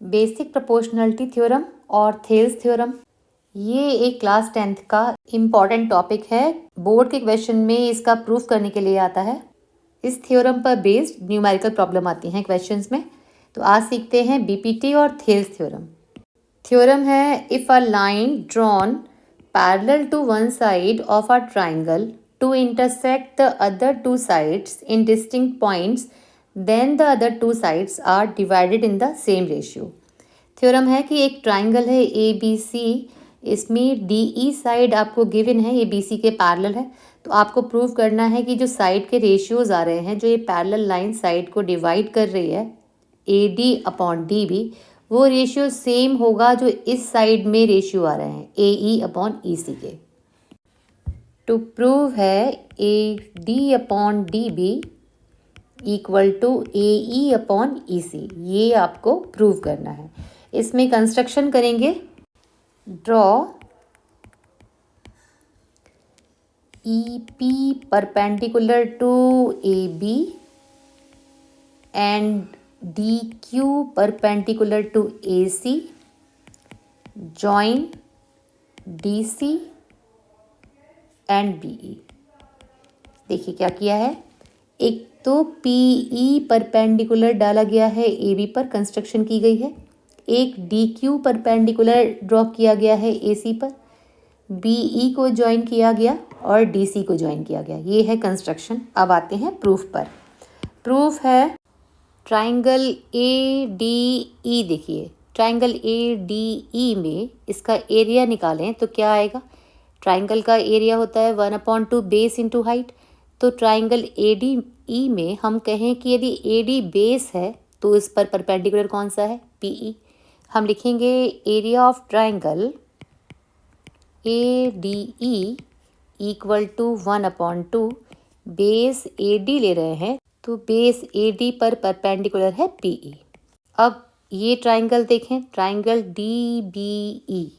Basic proportionality theorem और Thales theorem, ये एक क्लास 10th का इम्पॉर्टेंट टॉपिक है। बोर्ड के क्वेश्चन में इसका प्रूफ करने के लिए आता है। इस थ्योरम पर बेस्ड न्यूमेरिकल प्रॉब्लम आती हैं क्वेश्चंस में। तो आज सीखते हैं बीपीटी और थेल्स थ्योरम। थ्योरम है, if a line drawn parallel to one side of a triangle to intersect the other two sides in distinct points, then the other two sides are divided in the same ratio. Theorem है कि एक triangle है A B C, इसमें D E side आपको given है, ये B C के parallel है। तो आपको प्रूव करना है कि जो साइड के रेशियोज आ रहे हैं, जो ये पैरेलल लाइन साइड को डिवाइड कर रही है A D upon D B, वो रेशियो सेम होगा जो इस साइड में रेशियो आ रहे हैं ए ई अपॉन ई सी के। टू प्रूव है A D upon D B equal to A E upon E C, ये आपको प्रूव करना है। इसमें कंस्ट्रक्शन करेंगे। Draw E P perpendicular to A B and D Q perpendicular to A C, join D C and B E. देखिए क्या किया है, एक तो पी ई परपेंडिकुलर डाला गया है ए बी पर, कंस्ट्रक्शन की गई है। एक डी क्यू परपेंडिकुलर ड्रॉ किया गया है ए सी पर, बी ई को ज्वाइन किया गया और डी सी को ज्वाइन किया गया। ये है कंस्ट्रक्शन। अब आते हैं प्रूफ पर। प्रूफ है ट्राइंगल ए डी ई। देखिए ट्राइंगल ए डी ई में इसका एरिया निकालें तो क्या आएगा। ट्राइंगल का एरिया होता है 1/2 बेस इंटू हाइट। तो ट्राइंगल ए डी ई में हम कहें कि यदि ए डी बेस है तो इस पर परपेंडिकुलर कौन सा है, पी ई। हम लिखेंगे area of triangle A D E equal to 1/2, base A D ले रहे हैं तो बेस ए डी पर परपेंडिकुलर है पी ई। अब ये ट्राइंगल देखें, triangle D B E.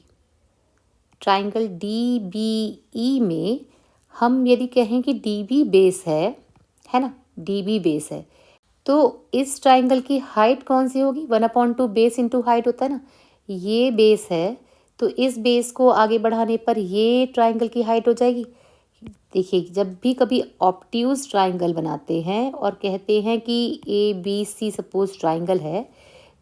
Triangle D B E में हम यदि कहें कि डी बी बेस है ना, डी बी बेस है, तो इस ट्राइंगल की हाइट कौन सी होगी, 1/2 बेस इंटू हाइट होता है ना। ये बेस है तो इस बेस को आगे बढ़ाने पर ये ट्राइंगल की हाइट हो जाएगी। देखिए जब भी कभी ऑब्ट्यूज ट्राइंगल बनाते हैं और कहते हैं कि A B C suppose triangle है,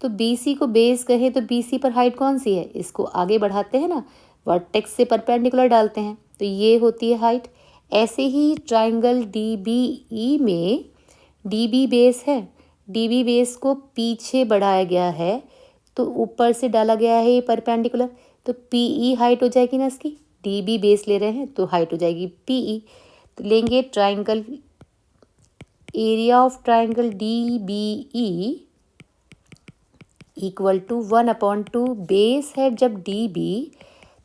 तो बी सी को बेस कहे तो बी सी पर हाइट कौन सी है, इसको आगे बढ़ाते हैं ना, वर्टेक्स से परपेंडिकुलर डालते हैं, तो ये होती है हाइट। ऐसे ही ट्राइंगल डी बी ई में डी बी बेस है, डी बी बेस को पीछे बढ़ाया गया है तो ऊपर से डाला गया है ये परपेंडिकुलर, तो पी ई हाइट हो जाएगी ना इसकी। डी बी बेस ले रहे हैं तो हाइट हो जाएगी पी ई। तो लेंगे triangle area of triangle D B E equal to 1/2, base है जब डी बी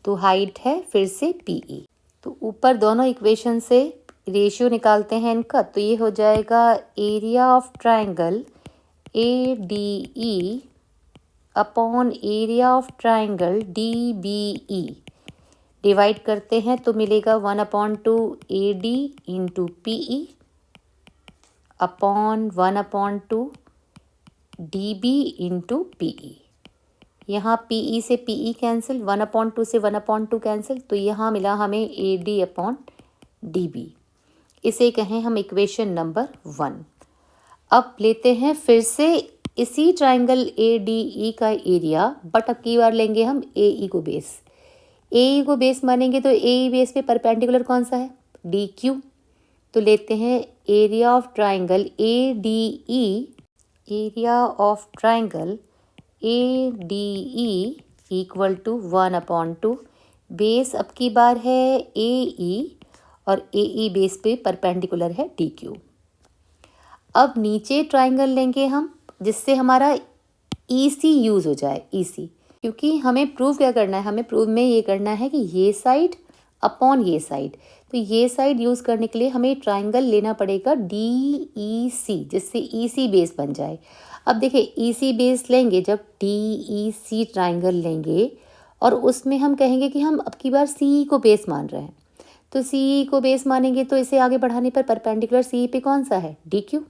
तो हाइट है फिर से पी ई। तो ऊपर दोनों इक्वेशन से रेशियो निकालते हैं इनका, तो ये हो जाएगा area of triangle A D E upon area of triangle D B E. Divide करते हैं तो मिलेगा 1/2 A D into P E upon 1/2 D B into P E. यहाँ पी ई से पी ई कैंसिल, 1/2 से 1/2 कैंसिल, तो यहाँ मिला हमें A D upon D B. इसे कहें हम इक्वेशन नंबर 1। अब लेते हैं फिर से इसी ट्राइंगल ए डी ई का एरिया, बट अब की बार लेंगे हम ए ई को बेस। ए ई को बेस मानेंगे तो ए ई बेस पे परपेंडिकुलर कौन सा है, डी क्यू। तो लेते हैं area of triangle A D E, area of triangle A D E equal to 1/2, base अब की बार है ए ई और ए ई बेस पे परपेंडिकुलर है डी क्यू। अब नीचे ट्राइंगल लेंगे हम जिससे हमारा ई सी यूज़ हो जाए, ई सी, क्योंकि हमें प्रूव क्या करना है, हमें प्रूव में ये करना है कि ये साइड अपॉन ये साइड। तो ये साइड यूज़ करने के लिए हमें ट्राइंगल लेना पड़ेगा डी ई सी, जिससे ई सी बेस बन जाए। अब देखिए ई सी बेस लेंगे, जब डी ई सी ट्राइंगल लेंगे और उसमें हम कहेंगे कि हम अब की बार सी को बेस मान रहे हैं, तो सी को बेस मानेंगे तो इसे आगे बढ़ाने पर परपेंडिकुलर सी पे कौन सा है, डी क्यू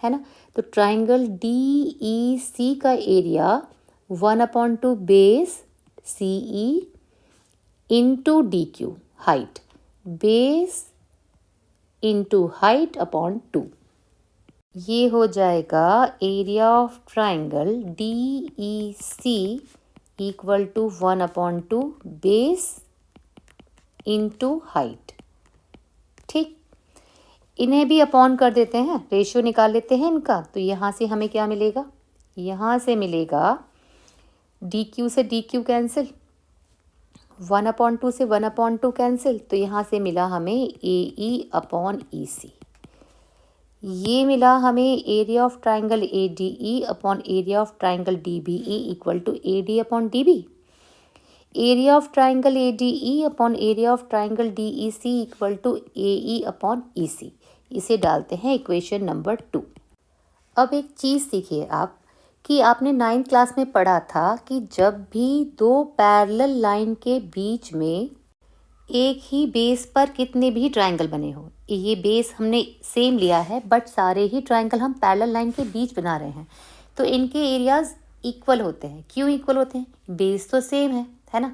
है ना। तो ट्राइंगल डी ई सी का area 1/2 base C E into D Q height, base into height upon 2। ये हो जाएगा area of triangle D E C equal to 1/2 base into height. ठीक, इन्हें भी अपॉन कर देते हैं, रेशियो निकाल लेते हैं इनका। तो यहाँ से हमें क्या मिलेगा, यहाँ से मिलेगा डी क्यू से डी क्यू कैंसिल, 1/2 से 1/2 कैंसिल, तो यहाँ से मिला हमें ए ई अपॉन ई सी। ये मिला हमें area of triangle A D E upon area of triangle D B E equal to A D upon D B. Area of triangle A D E upon area of triangle D E C equal to A E upon E C. इसे डालते हैं equation number 2। अब एक चीज़ सीखिए आप कि आपने 9th class में पढ़ा था कि जब भी दो पैरेलल लाइन के बीच में एक ही बेस पर कितने भी ट्राइंगल बने हो, ये बेस हमने सेम लिया है बट सारे ही ट्राइंगल हम पैरेलल लाइन के बीच बना रहे हैं, तो इनके एरियाज इक्वल होते हैं। क्यों इक्वल होते हैं, बेस तो सेम है ना,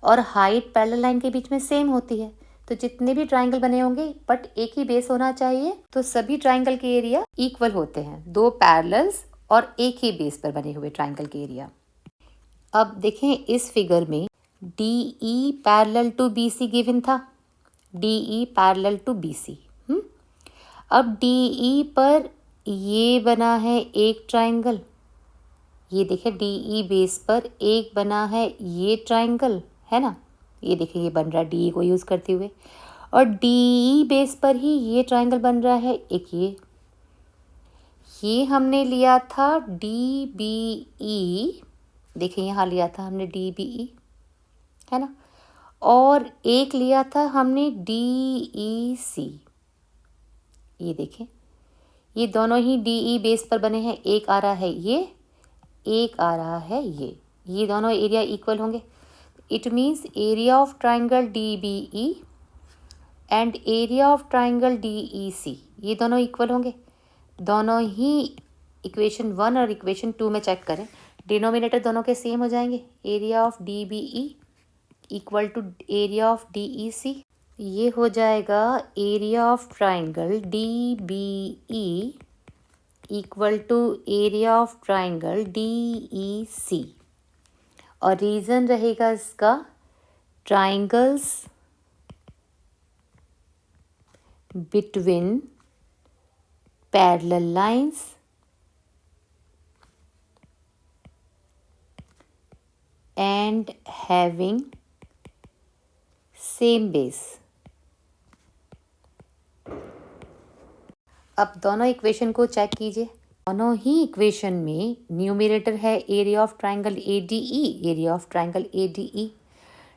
और हाइट पैरेलल लाइन के बीच में सेम होती है। तो जितने भी ट्राइंगल बने होंगे बट एक ही बेस होना चाहिए, तो सभी ट्राइंगल के एरिया इक्वल होते हैं, दो पैरेलल्स और एक ही बेस पर बने हुए ट्राइंगल के एरिया। अब देखें इस फिगर में D E parallel to B C given था, D E parallel to B C. अब डी ई पर ये बना है एक ट्राइंगल, ये देखिए डी ई बेस पर एक बना है ये ट्राइंगल, है ना, ये देखिए ये बन रहा है डी ई को यूज़ करते हुए, और डी ई बेस पर ही ये ट्राइंगल बन रहा है एक ये हमने लिया था डी बी ई, देखिए यहाँ लिया था हमने डी बी ई, है ना, और एक लिया था हमने डी ई सी। ये देखें ये दोनों ही डी ई बेस पर बने हैं, एक आ रहा है ये, एक आ रहा है ये दोनों एरिया इक्वल होंगे। It means area of triangle D B E and area of triangle D E C, ये दोनों इक्वल होंगे। दोनों ही इक्वेशन 1 और इक्वेशन 2 में चेक करें, डिनोमिनेटर दोनों के सेम हो जाएंगे। Area of D B E equal to area of D E C, ये हो जाएगा area of triangle D B E equal to area of triangle D E C, और रीज़न रहेगा इसका triangles between parallel lines and having same base. अब दोनों equation को check कीजिए, दोनों ही इक्वेशन में न्यूमरेटर है area of triangle A D E, area of triangle A D E,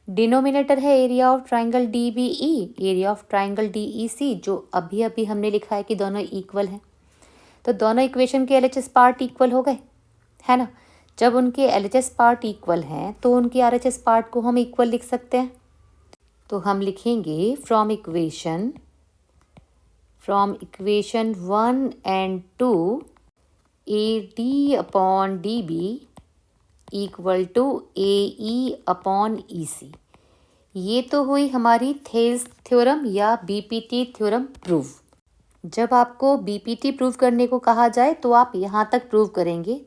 denominator है area of triangle D B E, area of triangle D E C, जो अभी अभी हमने लिखा है कि दोनों इक्वल हैं। तो दोनों इक्वेशन के एलएचएस पार्ट इक्वल हो गए, है ना। जब उनके एलएचएस पार्ट इक्वल हैं तो उनके आरएचएस पार्ट को हम इक्वल लिख सकते हैं। तो हम लिखेंगे from equation 1 and 2 A D upon D B equal to A E upon E C. ये तो हुई हमारी थेल्स थ्योरम या बीपीटी थ्योरम प्रूव। जब आपको बीपीटी प्रूव करने को कहा जाए तो आप यहाँ तक प्रूव करेंगे,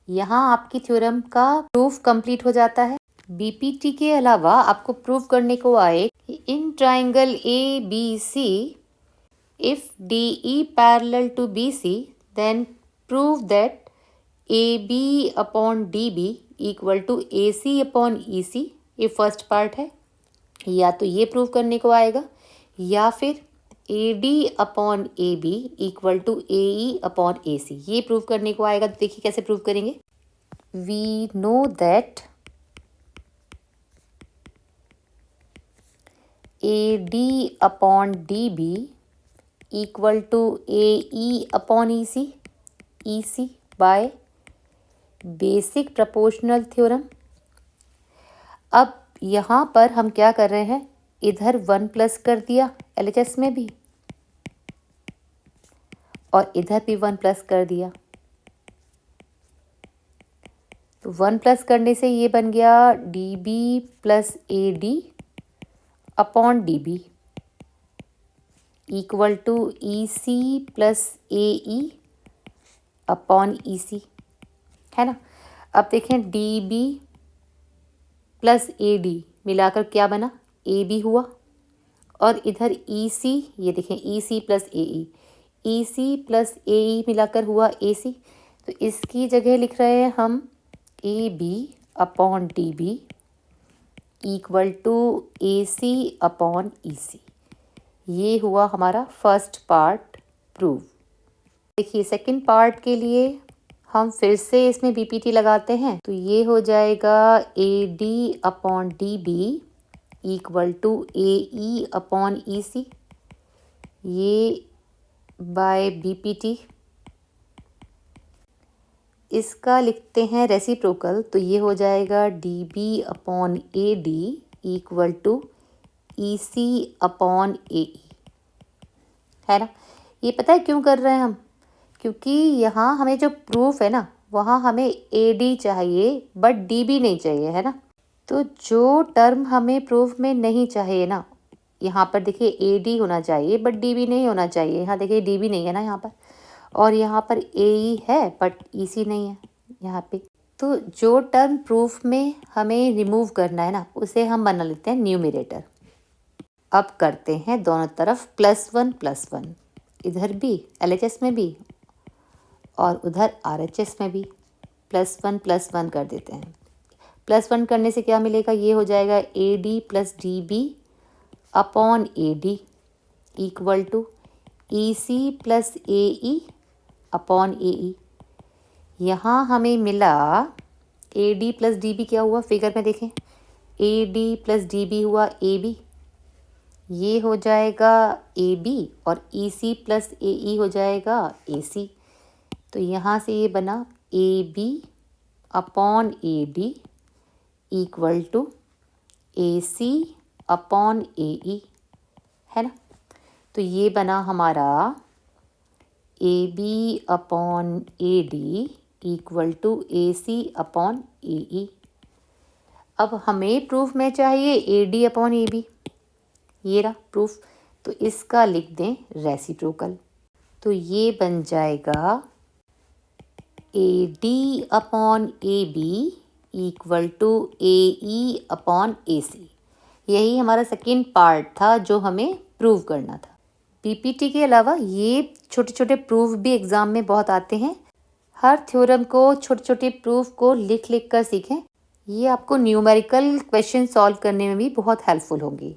यहाँ आपकी थ्योरम का प्रूफ कंप्लीट हो जाता है। बीपीटी के अलावा आपको प्रूव करने को आए in triangle A B C if DE parallel to BC, then prove that AB upon DB equal to AC upon EC, ये फर्स्ट पार्ट है। या तो ये प्रूव करने को आएगा या फिर AD upon AB equal to AE upon AC, ये प्रूव करने को आएगा। तो देखिए कैसे प्रूव करेंगे। We know that AD upon DB equal to AE upon EC by basic proportional theorem. अब यहाँ पर हम क्या कर रहे हैं, इधर 1 प्लस कर दिया एलएचएस में भी और इधर भी 1 प्लस कर दिया। तो 1 प्लस करने से ये बन गया D B plus A D upon D B equal to E C plus A E upon E C, है ना। अब देखें D B plus A D मिलाकर क्या बना, ए बी हुआ। और इधर ई सी, ये देखें ई C plus E C plus A ई मिलाकर हुआ ए सी। तो इसकी जगह लिख रहे हैं हम A B upon D B equal to A C upon E C. ये हुआ हमारा फर्स्ट पार्ट प्रूव। देखिए सेकंड पार्ट के लिए हम फिर से इसमें बीपीटी लगाते हैं। तो ये हो जाएगा A D upon D B equal to A E upon E C, ये बाय बीपीटी। इसका लिखते हैं रेसिप्रोकल। तो ये हो जाएगा D B upon A D equal to E C upon A E, है ना। ये पता है क्यों कर रहे हैं हम, क्योंकि यहाँ हमें जो प्रूफ है ना वहाँ हमें ए डी चाहिए बट डी बी नहीं चाहिए, है ना। तो जो टर्म हमें प्रूफ में नहीं चाहिए ना, यहाँ पर देखिए ए डी होना चाहिए बट डी बी नहीं होना चाहिए। यहाँ देखिए डी बी नहीं है ना यहाँ पर, और यहाँ पर ए ई है बट ई सी नहीं है यहाँ पे। तो जो टर्म प्रूफ में हमें रिमूव करना है ना उसे हम बना लेते हैं न्यूमरेटर। अब करते हैं दोनों तरफ +1 इधर भी LHS में भी और उधर RHS में भी +1 कर देते हैं। +1 करने से क्या मिलेगा, ये हो जाएगा A D plus D B upon A D equal to E C plus A E upon A E. यहाँ हमें मिला A D plus D B, क्या हुआ फिगर में देखें, A D plus D B हुआ ए बी, ये हो जाएगा ए बी, और ई सी प्लस ए ई हो जाएगा ए सी। तो यहाँ से ये बना A B upon A D equal to A C upon A E, है ना। तो ये बना हमारा A B upon A D equal to A C upon A E. अब हमें प्रूफ में चाहिए A D upon A B, ये रहा प्रूफ। तो इसका लिख दें रेसिप्रोकल। तो ये बन जाएगा A D upon A B equal to A E upon A C. यही हमारा सेकेंड पार्ट था जो हमें प्रूव करना था। पीपीटी के अलावा ये छोटे छोटे प्रूफ भी एग्ज़ाम में बहुत आते हैं। हर थ्योरम को छोटे छोटे प्रूफ को लिख लिख कर सीखें। ये आपको न्यूमेरिकल क्वेश्चन सॉल्व करने में भी बहुत हेल्पफुल होंगी।